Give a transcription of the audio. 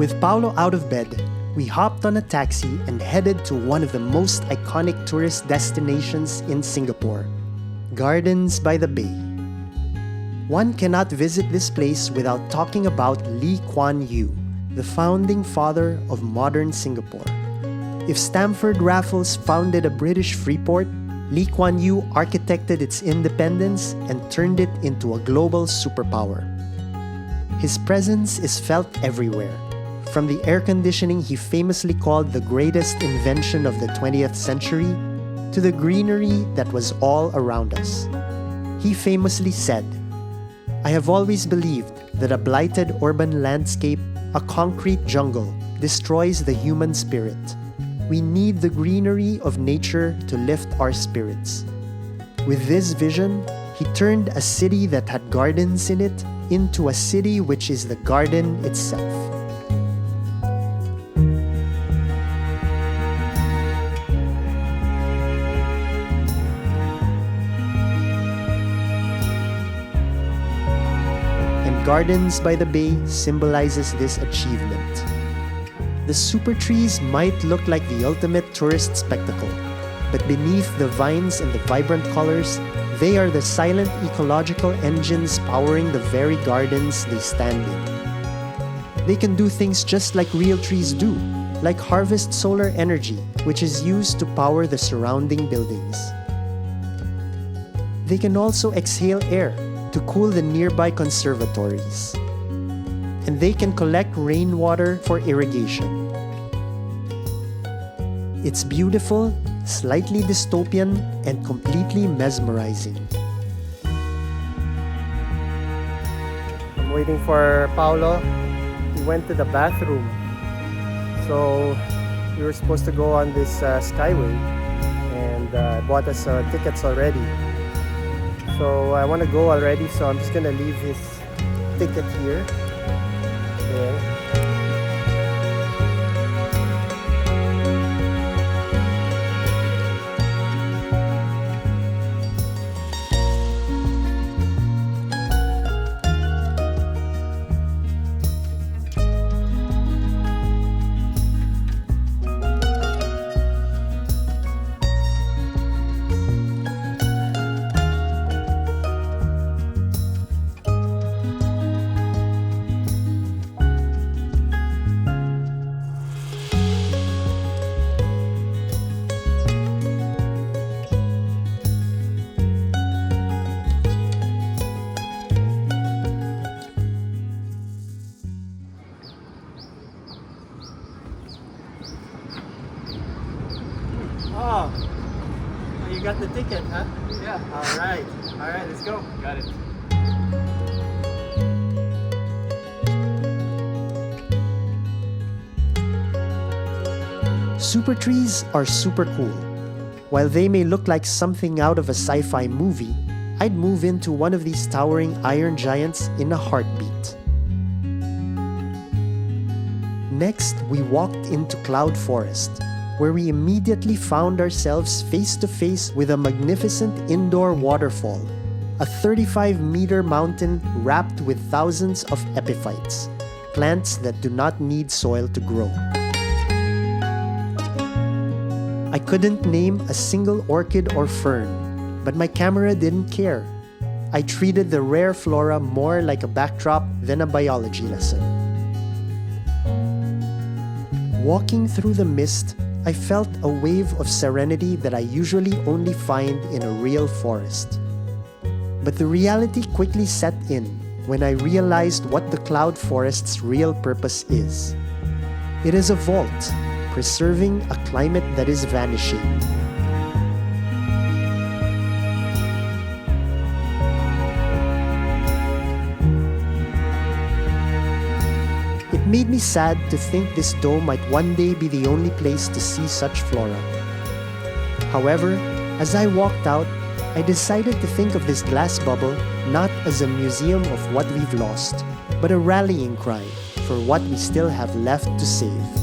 With Paolo out of bed, we hopped on a taxi and headed to one of the most iconic tourist destinations in Singapore, Gardens by the Bay. One cannot visit this place without talking about Lee Kuan Yew, the founding father of modern Singapore. If Stamford Raffles founded a British free port, Lee Kuan Yew architected its independence and turned it into a global superpower. His presence is felt everywhere, from the air conditioning he famously called the greatest invention of the 20th century to the greenery that was all around us. He famously said, "I have always believed that a blighted urban landscape, a concrete jungle, destroys the human spirit. We need the greenery of nature to lift our spirits." With this vision, he turned a city that had gardens in it into a city which is the garden itself. Gardens by the Bay symbolizes this achievement. The Supertrees might look like the ultimate tourist spectacle, but beneath the vines and the vibrant colors, they are the silent ecological engines powering the very gardens they stand in. They can do things just like real trees do, like harvest solar energy, which is used to power the surrounding buildings. They can also exhale air to cool the nearby conservatories. And they can collect rainwater for irrigation. It's beautiful, slightly dystopian, and completely mesmerizing. I'm waiting for Paolo. He went to the bathroom. So we were supposed to go on this skyway, and bought us tickets already. So I want to go already, so I'm just gonna leave his ticket here. There. Oh, you got the ticket, huh? Yeah. All right, let's go. Got it. Supertrees are super cool. While they may look like something out of a sci-fi movie, I'd move into one of these towering iron giants in a heartbeat. Next, we walked into Cloud Forest, where we immediately found ourselves face to face with a magnificent indoor waterfall, a 35-meter mountain wrapped with thousands of epiphytes, plants that do not need soil to grow. I couldn't name a single orchid or fern, but my camera didn't care. I treated the rare flora more like a backdrop than a biology lesson. Walking through the mist, I felt a wave of serenity that I usually only find in a real forest. But the reality quickly set in when I realized what the cloud forest's real purpose is. It is a vault, preserving a climate that is vanishing. It made me sad to think this dome might one day be the only place to see such flora. However, as I walked out, I decided to think of this glass bubble not as a museum of what we've lost, but a rallying cry for what we still have left to save.